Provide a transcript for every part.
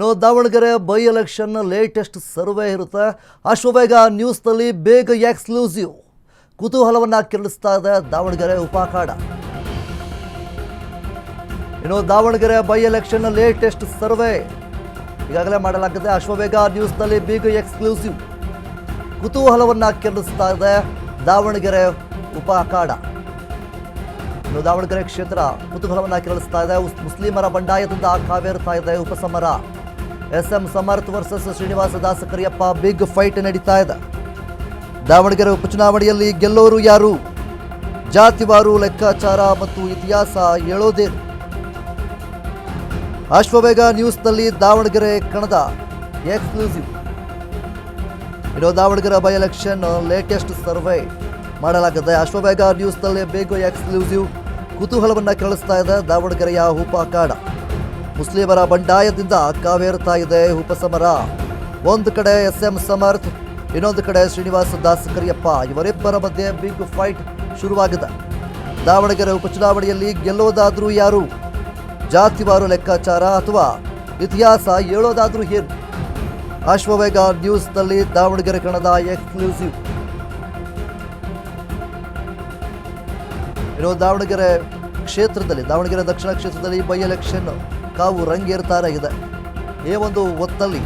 ಇನ್ನು Davanagere by election latest survey ಇರುತ್ತೆ. ಅಶ್ವವೇಗ ನ್ಯೂಸ್ನಲ್ಲಿ ಬೇಗ ಎಕ್ಸ್ಕ್ಲೂಸಿವ್ ಕುತೂಹಲವನ್ನು ಕೆರಳಿಸ್ತಾ ಇದೆ ದಾವಣಗೆರೆ ಉಪಾಖಾಡ. ಇನ್ನು Davanagere by election latest survey ಈಗಾಗಲೇ ಮಾಡಲಾಗಿದೆ. ಅಶ್ವವೇಗ ನ್ಯೂಸ್ನಲ್ಲಿ ಬೇಗ ಎಕ್ಸ್ಕ್ಲೂಸಿವ್ ಕುತೂಹಲವನ್ನು ಕೆರಳಿಸ್ತಾ ಇದೆ ದಾವಣಗೆರೆ ಉಪಾಖಾಡ. ಇನ್ನು ದಾವಣಗೆರೆ ಕ್ಷೇತ್ರ ಕುತೂಹಲವನ್ನು ಕೆರಳಿಸ್ತಾ ಇದೆ. ಮುಸ್ಲಿಮರ ಬಂಡಾಯದಿಂದ ಕಾವೇರ್ತಾ ಇದೆ ಉಪಸಮರ. SM ಸಮರ್ಥ್ ವರ್ಸಸ್ ಶ್ರೀನಿವಾಸ ದಾಸ ಕರಿಯಪ್ಪ ಬಿಗ್ ಫೈಟ್ ನಡೀತಾ ಇದೆ. ದಾವಣಗೆರೆ ಉಪಚುನಾವಣೆಯಲ್ಲಿ ಗೆಲ್ಲೋರು ಯಾರು, ಜಾತಿವಾರು ಲೆಕ್ಕಾಚಾರ ಮತ್ತು ಇತಿಹಾಸ ಹೇಳೋದೇನು? ಅಶ್ವವೇಗ ನ್ಯೂಸ್ನಲ್ಲಿ ದಾವಣಗೆರೆ ಕಣದ ಎಕ್ಸ್ಕ್ಲೂಸಿವ್. ಇನ್ನು Davanagere by election latest survey ಮಾಡಲಾಗಿದೆ. ಅಶ್ವವೇಗ ನ್ಯೂಸ್ನಲ್ಲಿ ಬೇಗ ಎಕ್ಸ್ಕ್ಲೂಸಿವ್ ಕುತೂಹಲವನ್ನು ಕೆರಳಿಸ್ತಾ ಇದೆ ದಾವಣಗೆರೆಯ ಉಪಾಖಾಡ. ಮುಸ್ಲಿಮರ ಬಂಡಾಯದಿಂದ ಕಾವೇರ್ತಾ ಇದೆ ಉಪಸಮರ. ಒಂದು ಕಡೆ SM ಸಮರ್ಥ್, ಇನ್ನೊಂದು ಕಡೆ ಶ್ರೀನಿವಾಸ ದಾಸ ಕರಿಯಪ್ಪ, ಇವರಿಬ್ಬರ ಮಧ್ಯೆ ಬಿಗ್ ಫೈಟ್ ಶುರುವಾಗಿದೆ. ದಾವಣಗೆರೆ ಉಪಚುನಾವಣೆಯಲ್ಲಿ ಗೆಲ್ಲೋದಾದ್ರೂ ಯಾರು, ಜಾತಿವಾರು ಲೆಕ್ಕಾಚಾರ ಅಥವಾ ಇತಿಹಾಸ ಹೇಳೋದಾದ್ರೂ ಏನು? ಅಶ್ವವೇಗ ನ್ಯೂಸ್ನಲ್ಲಿ ದಾವಣಗೆರೆ ಕಣದ ಎಕ್ಸ್ಕ್ಲೂಸಿವ್. ಇನ್ನು ದಾವಣಗೆರೆ ಕ್ಷೇತ್ರದಲ್ಲಿ, ದಾವಣಗೆರೆ ದಕ್ಷಿಣ ಕ್ಷೇತ್ರದಲ್ಲಿ ಬೈ ಎಲೆಕ್ಷನ್ ಕಾವು ರಂಗೇರ್ತಾರ ಇದೆ. ಈ ಒಂದು ಹೊತ್ತಲ್ಲಿ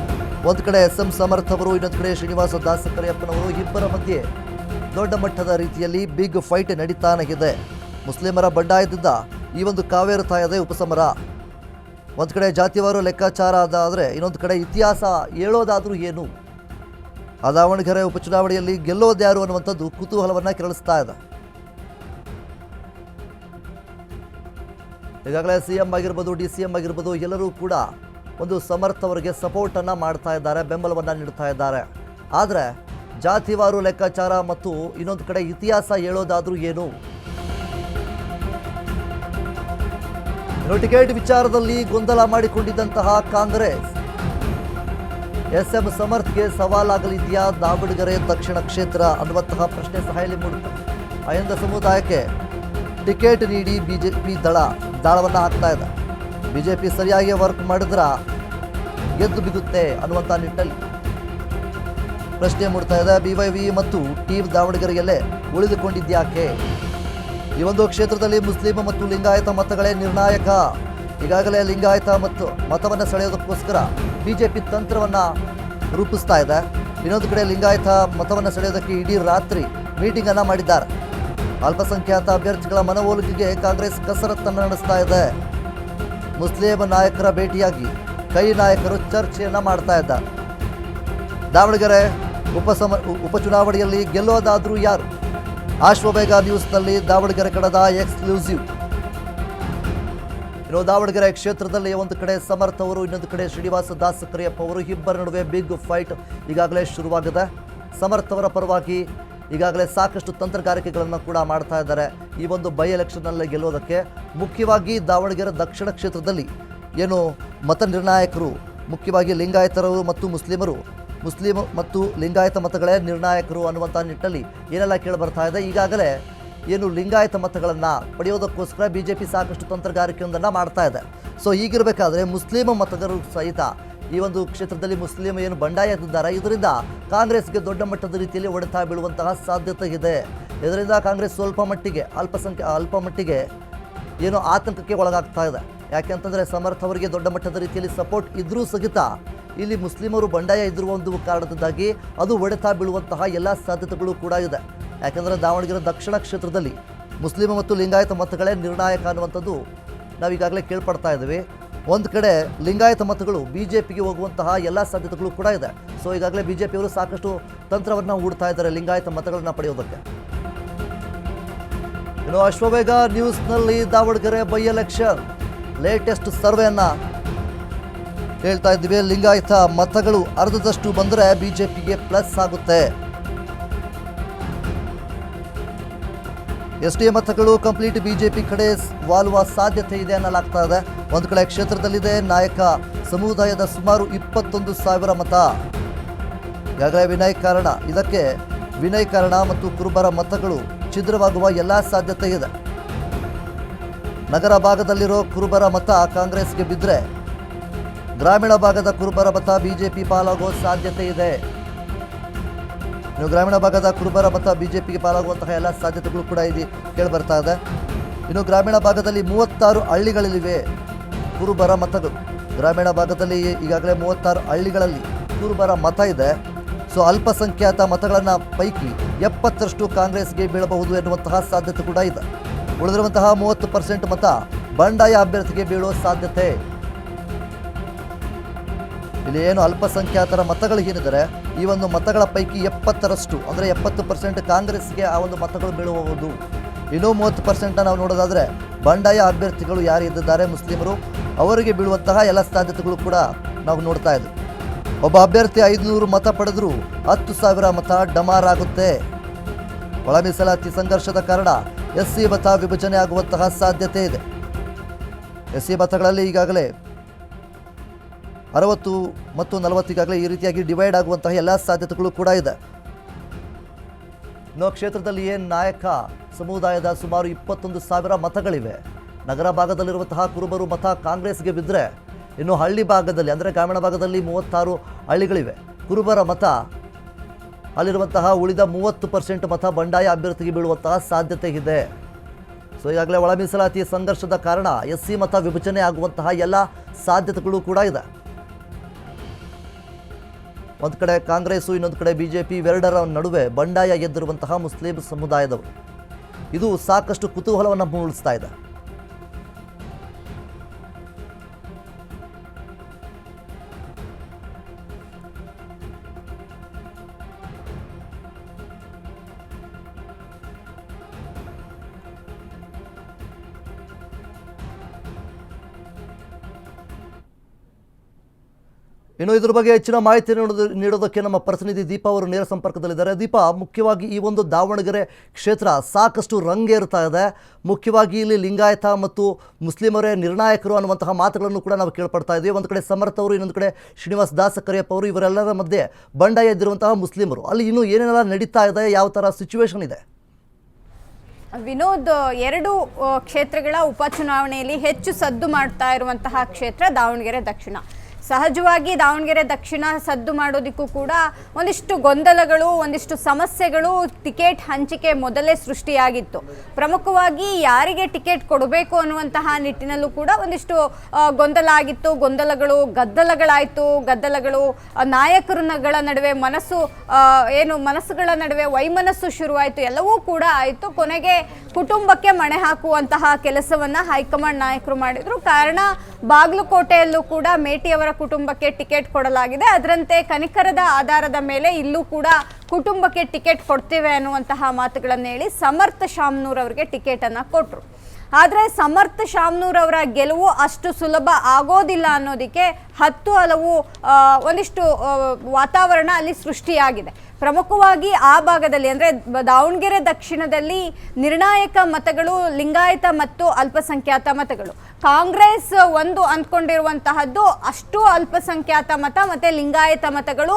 ಒಂದು ಕಡೆ SM ಸಮರ್ಥ್ ಅವರು, ಇನ್ನೊಂದು ಕಡೆ ಶ್ರೀನಿವಾಸ ದಾಸ ಕರಿಯಪ್ಪನವರು, ಇಬ್ಬರ ಮಧ್ಯೆ ದೊಡ್ಡ ಮಟ್ಟದ ರೀತಿಯಲ್ಲಿ ಬಿಗ್ ಫೈಟ್ ನಡೀತಾನೆ ಇದೆ. ಮುಸ್ಲಿಮರ ಬಂಡಾಯದಿಂದ ಈ ಒಂದು ಕಾವೇರ್ತಾ ಇದೆ ಉಪಸಮರ. ಒಂದು ಕಡೆ ಜಾತಿವಾರು ಲೆಕ್ಕಾಚಾರ ಅದಾದರೆ ಇನ್ನೊಂದು ಕಡೆ ಇತಿಹಾಸ ಹೇಳೋದಾದ್ರೂ ಏನು? ಆ ದಾವಣಗೆರೆ ಉಪಚುನಾವಣೆಯಲ್ಲಿ ಗೆಲ್ಲೋದ್ಯಾರು ಅನ್ನುವಂಥದ್ದು ಕುತೂಹಲವನ್ನು ಕೆರಳಿಸ್ತಾ ಇದೆ. ಈಗಾಗಲೇ CM ಆಗಿರ್ಬೋದು, DCM ಆಗಿರ್ಬೋದು, ಎಲ್ಲರೂ ಕೂಡ ಒಂದು ಸಮರ್ಥ್ ಅವರಿಗೆ ಸಪೋರ್ಟನ್ನು ಮಾಡ್ತಾ ಇದ್ದಾರೆ, ಬೆಂಬಲವನ್ನು ನೀಡ್ತಾ ಇದ್ದಾರೆ. ಆದರೆ ಜಾತಿವಾರು ಲೆಕ್ಕಾಚಾರ ಮತ್ತು ಇನ್ನೊಂದು ಕಡೆ ಇತಿಹಾಸ ಹೇಳೋದಾದ್ರೂ ಏನು? ಇನ್ನು ಟಿಕೆಟ್ ವಿಚಾರದಲ್ಲಿ ಗೊಂದಲ ಮಾಡಿಕೊಂಡಿದ್ದಂತಹ ಕಾಂಗ್ರೆಸ್ SM ಸಮರ್ಥ್ಗೆ ಸವಾಲಾಗಲಿದೆಯಾ ದಾವಣಗೆರೆ ದಕ್ಷಿಣ ಕ್ಷೇತ್ರ ಅನ್ನುವಂತಹ ಪ್ರಶ್ನೆ ಸಹ ಇಲ್ಲಿ ಮೂಡುತ್ತೆ. ಅಹಿಂದ ಸಮುದಾಯಕ್ಕೆ ಟಿಕೆಟ್ ನೀಡಿ BJP ದಾಳವನ್ನು ಹಾಕ್ತಾ ಇದೆ. BJP ಸರಿಯಾಗಿ ವರ್ಕ್ ಮಾಡಿದ್ರೆ ಗೆದ್ದು ಬಿಗುತ್ತೆ ಅನ್ನುವಂಥ ನಿಟ್ಟಲ್ಲಿ ಪ್ರಶ್ನೆ ಮೂಡ್ತಾ ಇದೆ. BYV ಮತ್ತು ಟೀಮ್ ದಾವಣಗೆರೆಯಲ್ಲೇ ಉಳಿದುಕೊಂಡಿದ್ಯಾಕೆ? ಈ ಒಂದು ಕ್ಷೇತ್ರದಲ್ಲಿ ಮುಸ್ಲಿಂ ಮತ್ತು ಲಿಂಗಾಯತ ಮತಗಳೇ ನಿರ್ಣಾಯಕ. ಈಗಾಗಲೇ ಲಿಂಗಾಯತ ಮತ್ತು ಮತವನ್ನು ಸೆಳೆಯೋದಕ್ಕೋಸ್ಕರ BJP ತಂತ್ರವನ್ನು ರೂಪಿಸ್ತಾ ಇದೆ. ಇನ್ನೊಂದು ಕಡೆ ಲಿಂಗಾಯತ ಮತವನ್ನು ಸೆಳೆಯೋದಕ್ಕೆ ಇಡೀ ರಾತ್ರಿ ಮೀಟಿಂಗನ್ನು ಮಾಡಿದ್ದಾರೆ. ಅಲ್ಪಸಂಖ್ಯಾತ ಅಭ್ಯರ್ಥಿಗಳ ಮನವೊಲಿಕೆಗೆ ಕಾಂಗ್ರೆಸ್ ಕಸರತ್ತನ್ನು ನಡೆಸ್ತಾ ಇದೆ. ಮುಸ್ಲಿಂ ನಾಯಕರ ಭೇಟಿಯಾಗಿ ಕೈ ನಾಯಕರು ಚರ್ಚೆಯನ್ನು ಮಾಡ್ತಾ ಇದ್ದಾರೆ. ದಾವಣಗೆರೆ ಉಪಚುನಾವಣೆಯಲ್ಲಿ ಗೆಲ್ಲೋದಾದ್ರೂ ಯಾರು? ಅಶ್ವವೇಗ ನ್ಯೂಸ್ನಲ್ಲಿ ದಾವಣಗೆರೆ ಕಣದ ಎಕ್ಸ್ಕ್ಲೂಸಿವ್. ಇನ್ನು ದಾವಣಗೆರೆ ಕ್ಷೇತ್ರದಲ್ಲಿ ಒಂದು ಕಡೆ ಸಮರ್ಥ್ ಅವರು, ಇನ್ನೊಂದು ಕಡೆ ಶ್ರೀನಿವಾಸ ದಾಸ ಕರಿಯಪ್ಪ ಅವರು, ಇಬ್ಬರ ನಡುವೆ ಬಿಗ್ ಫೈಟ್ ಈಗಾಗಲೇ ಶುರುವಾಗಿದೆ. ಸಮರ್ಥ್ ಅವರ ಪರವಾಗಿ ಈಗಾಗಲೇ ಸಾಕಷ್ಟು ತಂತ್ರಗಾರಿಕೆಗಳನ್ನು ಕೂಡ ಮಾಡ್ತಾ ಇದ್ದಾರೆ ಈ ಒಂದು ಬೈ ಎಲೆಕ್ಷನ್ನಲ್ಲಿ ಗೆಲ್ಲೋದಕ್ಕೆ. ಮುಖ್ಯವಾಗಿ ದಾವಣಗೆರೆ ದಕ್ಷಿಣ ಕ್ಷೇತ್ರದಲ್ಲಿ ಏನು ಮತ ನಿರ್ಣಾಯಕರು, ಮುಖ್ಯವಾಗಿ ಲಿಂಗಾಯತರು ಮತ್ತು ಮುಸ್ಲಿಮರು, ಮುಸ್ಲಿಂ ಮತ್ತು ಲಿಂಗಾಯತ ಮತಗಳೇ ನಿರ್ಣಾಯಕರು ಅನ್ನುವಂಥ ನಿಟ್ಟಲ್ಲಿ ಏನೆಲ್ಲ ಕೇಳಿ ಬರ್ತಾ ಇದೆ. ಈಗಾಗಲೇ ಏನು ಲಿಂಗಾಯತ ಮತಗಳನ್ನು ಪಡೆಯೋದಕ್ಕೋಸ್ಕರ BJP ಸಾಕಷ್ಟು ತಂತ್ರಗಾರಿಕೆಯೊಂದನ್ನು ಮಾಡ್ತಾ ಇದೆ. ಸೊ ಹೀಗಿರಬೇಕಾದ್ರೆ ಮುಸ್ಲಿಂ ಮತದಾರರು ಸಹಿತ ಈ ಒಂದು ಕ್ಷೇತ್ರದಲ್ಲಿ ಮುಸ್ಲಿಂ ಏನು ಬಂಡಾಯದಿದ್ದಾರೆ, ಇದರಿಂದ ಕಾಂಗ್ರೆಸ್ಗೆ ದೊಡ್ಡ ಮಟ್ಟದ ರೀತಿಯಲ್ಲಿ ಹೊಡೆತ ಬೀಳುವಂತಹ ಸಾಧ್ಯತೆ ಇದೆ. ಇದರಿಂದ ಕಾಂಗ್ರೆಸ್ ಸ್ವಲ್ಪ ಮಟ್ಟಿಗೆ ಅಲ್ಪ ಮಟ್ಟಿಗೆ ಏನು ಆತಂಕಕ್ಕೆ ಒಳಗಾಗ್ತಾ ಇದೆ. ಯಾಕೆಂತಂದರೆ ಸಮರ್ಥ್ ಅವರಿಗೆ ದೊಡ್ಡ ಮಟ್ಟದ ರೀತಿಯಲ್ಲಿ ಸಪೋರ್ಟ್ ಇದ್ರೂ ಸಹಿತ ಇಲ್ಲಿ ಮುಸ್ಲಿಮರು ಬಂಡಾಯ ಇದ್ರುವ ಒಂದು ಕಾರಣದಿಂದಾಗಿ ಅದು ಹೊಡೆತ ಬೀಳುವಂತಹ ಎಲ್ಲ ಸಾಧ್ಯತೆಗಳು ಕೂಡ ಇದೆ. ಯಾಕೆಂದರೆ ದಾವಣಗೆರೆ ದಕ್ಷಿಣ ಕ್ಷೇತ್ರದಲ್ಲಿ ಮುಸ್ಲಿಂ ಮತ್ತು ಲಿಂಗಾಯತ ಮತಗಳೇ ನಿರ್ಣಾಯಕ ಅನ್ನುವಂಥದ್ದು ನಾವೀಗಾಗಲೇ ಕೇಳ್ಪಡ್ತಾ ಇದ್ದೀವಿ. ಒಂದು ಕಡೆ ಲಿಂಗಾಯತ ಮತಗಳು BJPಗೆ ಹೋಗುವಂತಹ ಎಲ್ಲ ಸಾಧ್ಯತೆಗಳು ಕೂಡ ಇದೆ. ಸೊ ಈಗಾಗಲೇ BJP ಅವರು ಸಾಕಷ್ಟು ತಂತ್ರವನ್ನು ಹೂಡ್ತಾ ಇದ್ದಾರೆ ಲಿಂಗಾಯತ ಮತಗಳನ್ನ ಪಡೆಯೋದಕ್ಕೆ. ಇನ್ನು ಅಶ್ವವೇಗ ನ್ಯೂಸ್ನಲ್ಲಿ ದಾವಣಗೆರೆ ಬೈ ಎಲೆಕ್ಷನ್ ಲೇಟೆಸ್ಟ್ ಸರ್ವೆಯನ್ನು ಹೇಳ್ತಾ ಇದ್ದೀವಿ. ಲಿಂಗಾಯತ ಮತಗಳು ಅರ್ಧದಷ್ಟು ಬಂದರೆ BJPಗೆ ಪ್ಲಸ್ ಆಗುತ್ತೆ. SDA ಮತಗಳು ಕಂಪ್ಲೀಟ್ BJP ಕಡೆ ವಾಲುವ ಸಾಧ್ಯತೆ ಇದೆ ಅನ್ನಲಾಗ್ತಾ ಇದೆ. ಒಂದು ಕಡೆ ಕ್ಷೇತ್ರದಲ್ಲಿದೆ ನಾಯಕ ಸಮುದಾಯದ ಸುಮಾರು 21,000 ಮತ. ಈಗಾಗಲೇ ಇದಕ್ಕೆ ವಿನಯ್ ಕಾರಣ ಮತ್ತು ಕುರುಬರ ಮತಗಳು ಛಿದ್ರವಾಗುವ ಎಲ್ಲ ಸಾಧ್ಯತೆ ಇದೆ. ನಗರ ಭಾಗದಲ್ಲಿರೋ ಕುರುಬರ ಮತ ಕಾಂಗ್ರೆಸ್ಗೆ ಬಿದ್ದರೆ ಗ್ರಾಮೀಣ ಭಾಗದ ಕುರುಬರ ಮತ ಬಿಜೆಪಿ ಪಾಲಾಗುವ ಸಾಧ್ಯತೆ ಇದೆ. ಇನ್ನು ಗ್ರಾಮೀಣ ಭಾಗದ ಕುರುಬರ ಮತ ಬಿಜೆಪಿಗೆ ಪಾಲಾಗುವಂತಹ ಎಲ್ಲ ಸಾಧ್ಯತೆಗಳು ಕೂಡ ಇಲ್ಲಿ ಕೇಳಿಬರ್ತಾ ಇದೆ. ಇನ್ನು ಗ್ರಾಮೀಣ ಭಾಗದಲ್ಲಿ 36 ಹಳ್ಳಿಗಳಲ್ಲಿವೆ ಕುರುಬರ ಮತಗಳು. ಗ್ರಾಮೀಣ ಭಾಗದಲ್ಲಿ ಈಗಾಗಲೇ 36 ಹಳ್ಳಿಗಳಲ್ಲಿ ಕುರುಬರ ಮತ ಇದೆ. ಸೊ ಅಲ್ಪಸಂಖ್ಯಾತ ಮತಗಳನ್ನ ಪೈಕಿ 70% ಕಾಂಗ್ರೆಸ್ಗೆ ಬೀಳಬಹುದು ಎನ್ನುವಂತಹ ಸಾಧ್ಯತೆ ಕೂಡ ಇದೆ. ಉಳಿದಿರುವಂತಹ 30% ಮತ ಬಂಡಾಯ ಅಭ್ಯರ್ಥಿಗೆ ಬೀಳುವ ಸಾಧ್ಯತೆ. ಇಲ್ಲಿ ಏನು ಅಲ್ಪಸಂಖ್ಯಾತರ ಮತಗಳು ಏನಿದ್ದಾರೆ, ಈ ಒಂದು ಮತಗಳ ಪೈಕಿ 70% ಅಂದರೆ 70% ಕಾಂಗ್ರೆಸ್ಗೆ ಆ ಒಂದು ಮತಗಳು ಬೀಳಬಹುದು. ಇನ್ನೂ 30% ನಾವು ನೋಡೋದಾದರೆ ಬಂಡಾಯ ಅಭ್ಯರ್ಥಿಗಳು ಯಾರು ಇದ್ದಾರೆ ಮುಸ್ಲಿಮರು, ಅವರಿಗೆ ಬೀಳುವಂತಹ ಎಲ್ಲ ಸಾಧ್ಯತೆಗಳು ಕೂಡ ನಾವು ನೋಡ್ತಾ ಇದ್ದೀವಿ. ಒಬ್ಬ ಅಭ್ಯರ್ಥಿ 500 ಮತ ಪಡೆದರೂ 10,000 ಮತ ಡಮಾರ್ ಆಗುತ್ತೆ. ಒಳ ಮೀಸಲಾತಿ ಸಂಘರ್ಷದ ಕಾರಣ SC ಮತ ವಿಭಜನೆ ಆಗುವಂತಹ ಸಾಧ್ಯತೆ ಇದೆ. SC ಮತಗಳಲ್ಲಿ ಈಗಾಗಲೇ 60 ಮತ್ತು 40 ಈಗಾಗಲೇ ಈ ರೀತಿಯಾಗಿ ಡಿವೈಡ್ ಆಗುವಂತಹ ಎಲ್ಲ ಸಾಧ್ಯತೆಗಳು ಕೂಡ ಇದೆ. ಇನ್ನು ಕ್ಷೇತ್ರದಲ್ಲಿ ಏನು ನಾಯಕ ಸಮುದಾಯದ ಸುಮಾರು 21,000 ಮತಗಳಿವೆ. ನಗರ ಭಾಗದಲ್ಲಿರುವಂತಹ ಕುರುಬರು ಮತ ಕಾಂಗ್ರೆಸ್ಗೆ ಬಿದ್ದರೆ, ಇನ್ನು ಹಳ್ಳಿ ಭಾಗದಲ್ಲಿ ಅಂದರೆ ಗ್ರಾಮೀಣ ಭಾಗದಲ್ಲಿ 36 ಹಳ್ಳಿಗಳಿವೆ. ಕುರುಬರ ಮತ ಅಲ್ಲಿರುವಂತಹ ಉಳಿದ 30% ಮತ ಬಂಡಾಯ ಅಭ್ಯರ್ಥಿಗೆ ಬೀಳುವಂತಹ ಸಾಧ್ಯತೆ ಇದೆ. ಸೊ ಈಗಾಗಲೇ ಒಳ ಮೀಸಲಾತಿ ಸಂಘರ್ಷದ ಕಾರಣ SC ಮತ ವಿಭಜನೆ ಆಗುವಂತಹ ಎಲ್ಲ ಸಾಧ್ಯತೆಗಳು ಕೂಡ ಇದೆ. ಒಂದು ಕಡೆ ಕಾಂಗ್ರೆಸ್ಸು, ಇನ್ನೊಂದು ಕಡೆ ಬಿಜೆಪಿ, ಇವೆರಡರ ನಡುವೆ ಬಂಡಾಯ ಎದ್ದಿರುವಂತಹ ಮುಸ್ಲಿಂ ಸಮುದಾಯದವರು. ಇದು ಸಾಕಷ್ಟು ಕುತೂಹಲವನ್ನು ಮೂಡಿಸ್ತಾ ಇದೆ. ಇನ್ನು ಇದ್ರ ಬಗ್ಗೆ ಹೆಚ್ಚಿನ ಮಾಹಿತಿ ನೀಡೋದಕ್ಕೆ ನಮ್ಮ ಪ್ರತಿನಿಧಿ ದೀಪಾ ಅವರು ನೇರ ಸಂಪರ್ಕದಲ್ಲಿದ್ದಾರೆ. ದೀಪಾ, ಮುಖ್ಯವಾಗಿ ಈ ಒಂದು ದಾವಣಗೆರೆ ಕ್ಷೇತ್ರ ಸಾಕಷ್ಟು ರಂಗೇರ್ತಾ ಇದೆ. ಮುಖ್ಯವಾಗಿ ಇಲ್ಲಿ ಲಿಂಗಾಯತ ಮತ್ತು ಮುಸ್ಲಿಮರೇ ನಿರ್ಣಾಯಕರು ಅನ್ನುವಂತಹ ಮಾತುಗಳನ್ನು ಕೂಡ ನಾವು ಕೇಳ್ಪಡ್ತಾ ಇದ್ದೀವಿ. ಒಂದು ಕಡೆ ಸಮರ್ಥ ಅವರು, ಇನ್ನೊಂದು ಕಡೆ ಶ್ರೀನಿವಾಸ್ ದಾಸ್ ಕರಿಯಪ್ಪ ಅವರು, ಇವರೆಲ್ಲರ ಮಧ್ಯೆ ಬಂಡಾಯ ಎದ್ದಿರುವಂತಹ ಮುಸ್ಲಿಮರು. ಅಲ್ಲಿ ಇನ್ನೂ ಏನೆಲ್ಲ ನಡೀತಾ ಇದೆ, ಯಾವ ಥರ ಸಿಚುವೇಶನ್ ಇದೆ? ವಿನೋದ್, 2 ಕ್ಷೇತ್ರಗಳ ಉಪಚುನಾವಣೆಯಲ್ಲಿ ಹೆಚ್ಚು ಸದ್ದು ಮಾಡ್ತಾ ಇರುವಂತಹ ಕ್ಷೇತ್ರ ದಾವಣಗೆರೆ ದಕ್ಷಿಣ. ಸಹಜವಾಗಿ ದಾವಣಗೆರೆ ದಕ್ಷಿಣ ಸದ್ದು ಮಾಡೋದಕ್ಕೂ ಕೂಡ ಒಂದಿಷ್ಟು ಗೊಂದಲಗಳು, ಒಂದಿಷ್ಟು ಸಮಸ್ಯೆಗಳು ಟಿಕೆಟ್ ಹಂಚಿಕೆ ಮೊದಲೇ ಸೃಷ್ಟಿಯಾಗಿತ್ತು. ಪ್ರಮುಖವಾಗಿ ಯಾರಿಗೆ ಟಿಕೆಟ್ ಕೊಡಬೇಕು ಅನ್ನುವಂತಹ ನಿಟ್ಟಿನಲ್ಲೂ ಕೂಡ ಒಂದಿಷ್ಟು ಗೊಂದಲ ಆಗಿತ್ತು. ಗದ್ದಲಗಳಾಯಿತು. ನಾಯಕರುಗಳ ನಡುವೆ ಮನಸ್ಸುಗಳ ನಡುವೆ ವೈಮನಸ್ಸು ಶುರುವಾಯಿತು. ಎಲ್ಲವೂ ಕೂಡ ಆಯಿತು. ಕೊನೆಗೆ ಕುಟುಂಬಕ್ಕೆ ಮಣೆ ಹಾಕುವಂತಹ ಕೆಲಸವನ್ನ ಹೈಕಮಾಂಡ್ ನಾಯಕರು ಮಾಡಿದ್ರು. ಕಾರಣ, ಬಾಗಲಕೋಟೆಯಲ್ಲೂ ಕೂಡ ಮೇಟಿಯವರ ಕುಟುಂಬಕ್ಕೆ ಟಿಕೆಟ್ ಕೊಡಲಾಗಿದೆ. ಅದರಂತೆ ಕನಿಕರದ ಆಧಾರದ ಮೇಲೆ ಇಲ್ಲೂ ಕೂಡ ಕುಟುಂಬಕ್ಕೆ ಟಿಕೆಟ್ ಕೊಡ್ತೇವೆ ಅನ್ನುವಂತಹ ಮಾತುಗಳನ್ನು ಹೇಳಿ ಸಮರ್ಥ ಶಾಮನೂರ್ ಅವರಿಗೆ ಟಿಕೆಟ್ ಅನ್ನ ಕೊಟ್ಟರು. ಆದರೆ ಸಮರ್ಥ ಶಾಮನೂರ್ ಅವರ ಗೆಲುವು ಅಷ್ಟು ಸುಲಭ ಆಗೋದಿಲ್ಲ ಅನ್ನೋದಕ್ಕೆ 10 ಹಲವು ಒಂದಿಷ್ಟು ವಾತಾವರಣ ಅಲ್ಲಿ ಸೃಷ್ಟಿಯಾಗಿದೆ. ಪ್ರಮುಖವಾಗಿ ಆ ಭಾಗದಲ್ಲಿ ಅಂದರೆ ದಾವಣಗೆರೆ ದಕ್ಷಿಣದಲ್ಲಿ ನಿರ್ಣಾಯಕ ಮತಗಳು ಲಿಂಗಾಯತ ಮತ್ತು ಅಲ್ಪಸಂಖ್ಯಾತ ಮತಗಳು. ಕಾಂಗ್ರೆಸ್ ಒಂದು ಅಂದ್ಕೊಂಡಿರುವಂತಹದ್ದು ಅಷ್ಟು ಅಲ್ಪಸಂಖ್ಯಾತ ಮತ ಮತ್ತು ಲಿಂಗಾಯತ ಮತಗಳು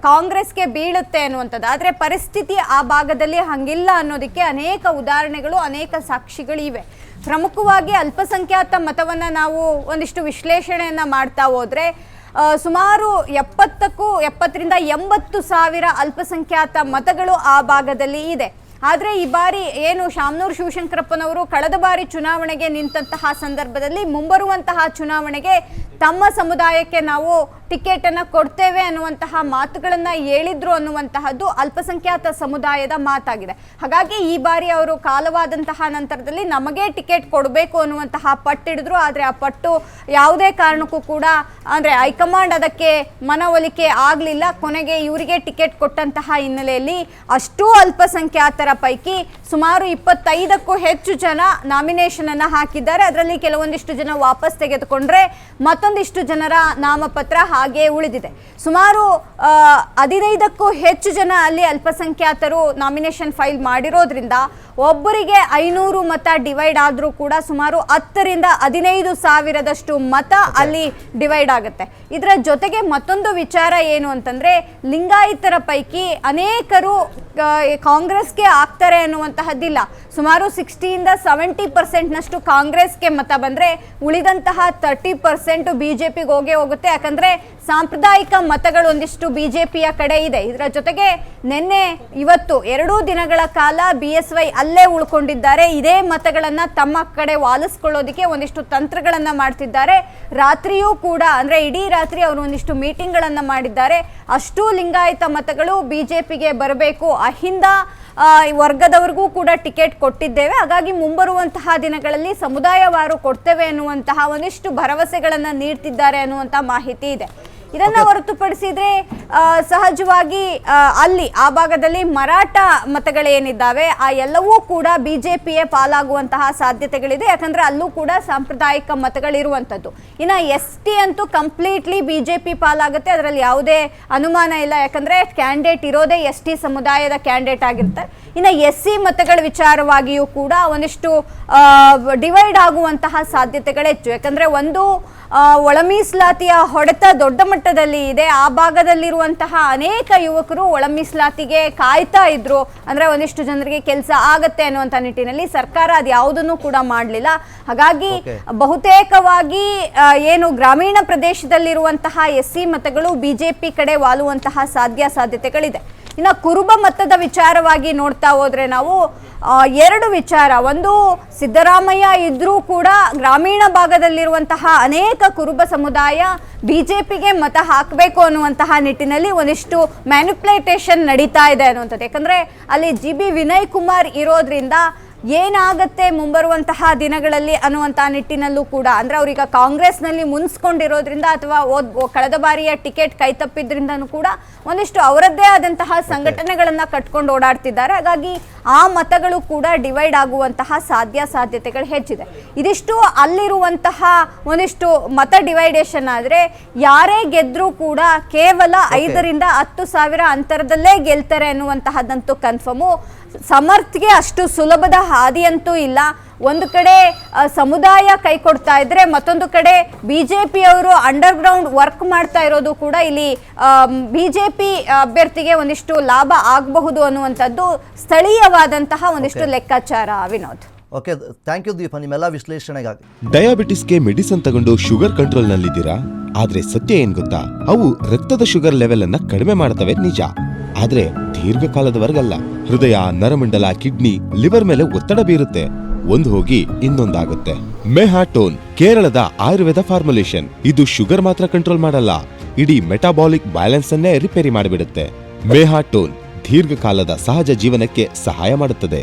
ಕಾಂಗ್ರೆಸ್ಗೆ ಬೀಳುತ್ತೆ ಅನ್ನುವಂಥದ್ದು. ಆದರೆ ಪರಿಸ್ಥಿತಿ ಆ ಭಾಗದಲ್ಲಿ ಹಂಗಿಲ್ಲ ಅನ್ನೋದಕ್ಕೆ ಅನೇಕ ಉದಾಹರಣೆಗಳು, ಅನೇಕ ಸಾಕ್ಷಿಗಳಿವೆ. ಪ್ರಮುಖವಾಗಿ ಅಲ್ಪಸಂಖ್ಯಾತ ಮತವನ್ನು ನಾವು ಒಂದಿಷ್ಟು ವಿಶ್ಲೇಷಣೆಯನ್ನು ಮಾಡ್ತಾ ಹೋದರೆ ಸುಮಾರು 70ರಿಂದ 80 ಸಾವಿರ ಅಲ್ಪಸಂಖ್ಯಾತ ಮತಗಳು ಆ ಭಾಗದಲ್ಲಿ ಇದೆ. ಆದರೆ ಈ ಬಾರಿ ಏನು ಶಾಮನೂರು ಶಿವಶಂಕರಪ್ಪನವರು ಕಳೆದ ಬಾರಿ ಚುನಾವಣೆಗೆ ನಿಂತಹ ಸಂದರ್ಭದಲ್ಲಿ ಮುಂಬರುವಂತಹ ಚುನಾವಣೆಗೆ ತಮ್ಮ ಸಮುದಾಯಕ್ಕೆ ನಾವು ಟಿಕೆಟ್ ಅನ್ನು ಕೊಡ್ತೇವೆ ಅನ್ನುವಂತಹ ಮಾತುಗಳನ್ನ ಹೇಳಿದ್ರು ಅನ್ನುವಂತಹದ್ದು ಅಲ್ಪಸಂಖ್ಯಾತ ಸಮುದಾಯದ ಮಾತಾಗಿದೆ. ಹಾಗಾಗಿ ಈ ಬಾರಿ ಅವರು ಕಾಲವಾದಂತಹ ನಂತರದಲ್ಲಿ ನಮಗೆ ಟಿಕೆಟ್ ಕೊಡಬೇಕು ಅನ್ನುವಂತಹ ಪಟ್ಟಿಡಿದ್ರು. ಆದರೆ ಆ ಪಟ್ಟು ಯಾವುದೇ ಕಾರಣಕ್ಕೂ ಕೂಡ ಅಂದರೆ ಹೈಕಮಾಂಡ್ ಅದಕ್ಕೆ ಮನವೊಲಿಕೆ ಆಗಲಿಲ್ಲ. ಕೊನೆಗೆ ಇವರಿಗೆ ಟಿಕೆಟ್ ಕೊಟ್ಟಂತಹ ಹಿನ್ನೆಲೆಯಲ್ಲಿ ಅಷ್ಟೂ ಅಲ್ಪಸಂಖ್ಯಾತರ ಪೈಕಿ ಸುಮಾರು 25ಕ್ಕೂ ಹೆಚ್ಚು ಜನ ನಾಮಿನೇಷನ್ ಅನ್ನು ಹಾಕಿದ್ದಾರೆ. ಅದರಲ್ಲಿ ಕೆಲವೊಂದಿಷ್ಟು ಜನ ವಾಪಸ್ ತೆಗೆದುಕೊಂಡ್ರೆ ಮತ್ತೊಂದಿಷ್ಟು ಜನರ ನಾಮಪತ್ರ ಹಾಗೇ ಉಳಿದಿದೆ. ಸುಮಾರು 15ಕ್ಕೂ ಹೆಚ್ಚು ಜನ ಅಲ್ಲಿ ಅಲ್ಪಸಂಖ್ಯಾತರು ನಾಮಿನೇಷನ್ ಫೈಲ್ ಮಾಡಿರೋದ್ರಿಂದ ಒಬ್ಬರಿಗೆ 500 ಮತ ಡಿವೈಡ್ ಆದರೂ ಕೂಡ ಸುಮಾರು 10ರಿಂದ 15 ಸಾವಿರದಷ್ಟು ಮತ ಅಲ್ಲಿ ಡಿವೈಡ್ ಆಗುತ್ತೆ. ಇದರ ಜೊತೆಗೆ ಮತ್ತೊಂದು ವಿಚಾರ ಏನು ಅಂತಂದ್ರೆ, ಲಿಂಗಾಯತರ ಪೈಕಿ ಅನೇಕರು ಕಾಂಗ್ರೆಸ್ಗೆ ಆಗ್ತಾರೆ ಅನ್ನುವಂತಹದ್ದಿಲ್ಲ. ಸುಮಾರು 60ಯಿಂದ 70% ಕಾಂಗ್ರೆಸ್ಗೆ ಮತ ಬಂದ್ರೆ ಉಳಿದಂತಹ 30% ಬಿಜೆಪಿಗೆ ಹೋಗುತ್ತೆ. ಯಾಕಂದ್ರೆ ಸಾಂಪ್ರದಾಯಿಕ ಮತಗಳು ಒಂದಿಷ್ಟು ಬಿಜೆಪಿಯ ಕಡೆ ಇದೆ. ಇದರ ಜೊತೆಗೆ ನಿನ್ನೆ ಇವತ್ತು 2 ದಿನಗಳ ಕಾಲ BSY ಅಲ್ಲೇ ಉಳ್ಕೊಂಡಿದ್ದಾರೆ. ಇದೇ ಮತಗಳನ್ನ ತಮ್ಮ ಕಡೆ ವಾಲಿಸ್ಕೊಳ್ಳೋದಕ್ಕೆ ಒಂದಿಷ್ಟು ತಂತ್ರಗಳನ್ನ ಮಾಡ್ತಿದ್ದಾರೆ. ರಾತ್ರಿಯೂ ಕೂಡ ಅಂದ್ರೆ ಇಡೀ ರಾತ್ರಿ ಅವರು ಒಂದಿಷ್ಟು ಮೀಟಿಂಗ್ಗಳನ್ನ ಮಾಡಿದ್ದಾರೆ. ಅಷ್ಟು ಲಿಂಗಾಯತ ಮತಗಳು ಬಿಜೆಪಿಗೆ ಬರಬೇಕು, ಅಹಿಂದ ವರ್ಗದವರಿಗೂ ಕೂಡ ಟಿಕೆಟ್ ಕೊಟ್ಟಿದ್ದೇವೆ, ಹಾಗಾಗಿ ಮುಂಬರುವಂತಹ ದಿನಗಳಲ್ಲಿ ಸಮುದಾಯವಾರು ಕೊಡ್ತೇವೆ ಅನ್ನುವಂತಹ ಒಂದಿಷ್ಟು ಭರವಸೆಗಳನ್ನ ನೀಡ್ತಿದ್ದಾರೆ ಅನ್ನುವಂತಹ ಮಾಹಿತಿ ಇದೆ. ಇದನ್ನ ಹೊರತುಪಡಿಸಿದ್ರೆ ಸಹಜವಾಗಿ ಅಲ್ಲಿ ಆ ಭಾಗದಲ್ಲಿ ಮರಾಠ ಮತಗಳೇನಿದ್ದಾವೆ ಆ ಎಲ್ಲವೂ ಕೂಡ ಬಿಜೆಪಿಯೇ ಪಾಲಾಗುವಂತಹ ಸಾಧ್ಯತೆಗಳಿದೆ. ಯಾಕಂದ್ರೆ ಅಲ್ಲೂ ಕೂಡ ಸಾಂಪ್ರದಾಯಿಕ ಮತಗಳಿರುವಂಥದ್ದು. ಇನ್ನು ST ಅಂತೂ ಕಂಪ್ಲೀಟ್ಲಿ ಬಿಜೆಪಿ ಪಾಲಾಗುತ್ತೆ, ಅದರಲ್ಲಿ ಯಾವುದೇ ಅನುಮಾನ ಇಲ್ಲ. ಯಾಕಂದ್ರೆ ಕ್ಯಾಂಡಿಡೇಟ್ ಇರೋದೇ ST ಸಮುದಾಯದ ಕ್ಯಾಂಡಿಡೇಟ್ ಆಗಿರ್ತಾರೆ. ಇನ್ನು SC ಮತಗಳ ವಿಚಾರವಾಗಿಯೂ ಕೂಡ ಒಂದಿಷ್ಟು ಡಿವೈಡ್ ಆಗುವಂತಹ ಸಾಧ್ಯತೆಗಳು ಹೆಚ್ಚು. ಯಾಕಂದ್ರೆ ಒಂದು ಒಳ ಮೀಸಲಾತಿಯ ಹೊಡೆತ ದೊಡ್ಡ ಮಟ್ಟದಲ್ಲಿ ಇದೆ. ಆ ಭಾಗದಲ್ಲಿರುವಂತಹ ಅನೇಕ ಯುವಕರು ಒಳ ಮೀಸಲಾತಿಗೆ ಕಾಯ್ತಾ ಇದ್ರು. ಅಂದ್ರೆ ಒಂದಿಷ್ಟು ಜನರಿಗೆ ಕೆಲಸ ಆಗತ್ತೆ ಅನ್ನುವಂಥ ನಿಟ್ಟಿನಲ್ಲಿ ಸರ್ಕಾರ ಅದು ಯಾವುದನ್ನು ಕೂಡ ಮಾಡಲಿಲ್ಲ. ಹಾಗಾಗಿ ಬಹುತೇಕವಾಗಿ ಏನು ಗ್ರಾಮೀಣ ಪ್ರದೇಶದಲ್ಲಿರುವಂತಹ SC ಮತಗಳು ಬಿಜೆಪಿ ಕಡೆ ವಾಲುವಂತಹ ಸಾಧ್ಯತೆಗಳಿದೆ. ಇನ್ನು ಕುರುಬ ಮತದ ವಿಚಾರವಾಗಿ ನೋಡ್ತಾ ಹೋದ್ರೆ ನಾವು 2 ವಿಚಾರ. ಒಂದು, ಸಿದ್ದರಾಮಯ್ಯ ಇದ್ರೂ ಕೂಡ ಗ್ರಾಮೀಣ ಭಾಗದಲ್ಲಿರುವಂತಹ ಅನೇಕ ಕುರುಬ ಸಮುದಾಯ ಬಿಜೆಪಿಗೆ ಮತ ಹಾಕಬೇಕು ಅನ್ನುವಂತಹ ನಿಟ್ಟಿನಲ್ಲಿ ಒಂದಿಷ್ಟು ಮ್ಯಾನಿಪ್ಯುಲೇಟೇಷನ್ ನಡೀತಾ ಇದೆ ಅನ್ನುವಂಥದ್ದು. ಯಾಕಂದ್ರೆ ಅಲ್ಲಿ GB ವಿನಯ್ ಕುಮಾರ್ ಇರೋದ್ರಿಂದ ಏನಾಗತ್ತೆ ಮುಂಬರುವಂತಹ ದಿನಗಳಲ್ಲಿ ಅನ್ನುವಂಥ ನಿಟ್ಟಿನಲ್ಲೂ ಕೂಡ, ಅಂದ್ರೆ ಅವ್ರೀಗ ಕಾಂಗ್ರೆಸ್ನಲ್ಲಿ ಮುನ್ಸ್ಕೊಂಡಿರೋದ್ರಿಂದ ಅಥವಾ ಕಳೆದ ಬಾರಿಯ ಟಿಕೆಟ್ ಕೈ ತಪ್ಪಿದ್ರಿಂದನೂ ಕೂಡ ಒಂದಿಷ್ಟು ಅವರದ್ದೇ ಆದಂತಹ ಸಂಘಟನೆಗಳನ್ನ ಕಟ್ಕೊಂಡು ಓಡಾಡ್ತಿದ್ದಾರೆ. ಹಾಗಾಗಿ ಆ ಮತಗಳು ಕೂಡ ಡಿವೈಡ್ ಆಗುವಂತಹ ಸಾಧ್ಯತೆಗಳು ಹೆಚ್ಚಿದೆ. ಇದಿಷ್ಟು ಅಲ್ಲಿರುವಂತಹ ಒಂದಿಷ್ಟು ಮತ ಡಿವೈಡೇಷನ್ ಆದರೆ ಯಾರೇ ಗೆದ್ರೂ ಕೂಡ ಕೇವಲ 5ರಿಂದ 10 ಸಾವಿರ ಅಂತರದಲ್ಲೇ ಗೆಲ್ತಾರೆ ಅನ್ನುವಂತಹದ್ದಂತೂ ಕನ್ಫರ್ಮು. ಸಮರ್ಥ್ಗೆ ಅಷ್ಟು ಸುಲಭದ ಹಾದಿಯಂತೂ ಇಲ್ಲ. ಒಂದು ಕಡೆ ಸಮುದಾಯ ಕೈ ಕೊಡ್ತಾ ಇದ್ರೆ, ಮತ್ತೊಂದು ಕಡೆ ಬಿಜೆಪಿಯವರು ಅಂಡರ್ ಗ್ರೌಂಡ್ ವರ್ಕ್ ಮಾಡ್ತಾ ಇರೋದು ಕೂಡ ಇಲ್ಲಿ ಬಿಜೆಪಿ ಅಭ್ಯರ್ಥಿಗೆ ಒಂದಿಷ್ಟು ಲಾಭ ಆಗಬಹುದು ಅನ್ನುವಂಥದ್ದು ಸ್ಥಳೀಯವಾದಂತಹ ಒಂದಿಷ್ಟು ಲೆಕ್ಕಾಚಾರ. ವಿನೋದ್, ಓಕೆ, ಥ್ಯಾಂಕ್ ಯು ದೀಪ ನಿಮ್ಮೆಲ್ಲ ವಿಶ್ಲೇಷಣೆಗಾಗಿ. ಡಯಾಬಿಟಿಸ್ಗೆ ಮೆಡಿಸಿನ್ ತಗೊಂಡು ಶುಗರ್ ಕಂಟ್ರೋಲ್ ನಲ್ಲಿದ್ದೀರಾ? ಆದ್ರೆ ಸತ್ಯ ಏನ್ ಗೊತ್ತಾ, ಅವು ರಕ್ತದ ಶುಗರ್ ಲೆವೆಲ್ ಅನ್ನ ಕಡಿಮೆ ಮಾಡ್ತವೆ ನಿಜ, ಆದ್ರೆ ದೀರ್ಘಕಾಲದವರೆಗಲ್ಲ. ಹೃದಯ, ನರಮಂಡಲ, ಕಿಡ್ನಿ, ಲಿವರ್ ಮೇಲೆ ಒತ್ತಡ ಬೀರುತ್ತೆ. ಒಂದ್ ಹೋಗಿ ಇನ್ನೊಂದಾಗುತ್ತೆ. ಮೆಹಾಟೋನ್ ಕೇರಳದ ಆಯುರ್ವೇದ ಫಾರ್ಮುಲೇಷನ್. ಇದು ಶುಗರ್ ಮಾತ್ರ ಕಂಟ್ರೋಲ್ ಮಾಡಲ್ಲ, ಇಡೀ ಮೆಟಾಬಾಲಿಕ್ ಬ್ಯಾಲೆನ್ಸ್ ಅನ್ನೇ ರಿಪೇರಿ ಮಾಡಿಬಿಡುತ್ತೆ. ಮೆಹಾಟೋನ್ ದೀರ್ಘಕಾಲದ ಸಹಜ ಜೀವನಕ್ಕೆ ಸಹಾಯ ಮಾಡುತ್ತದೆ.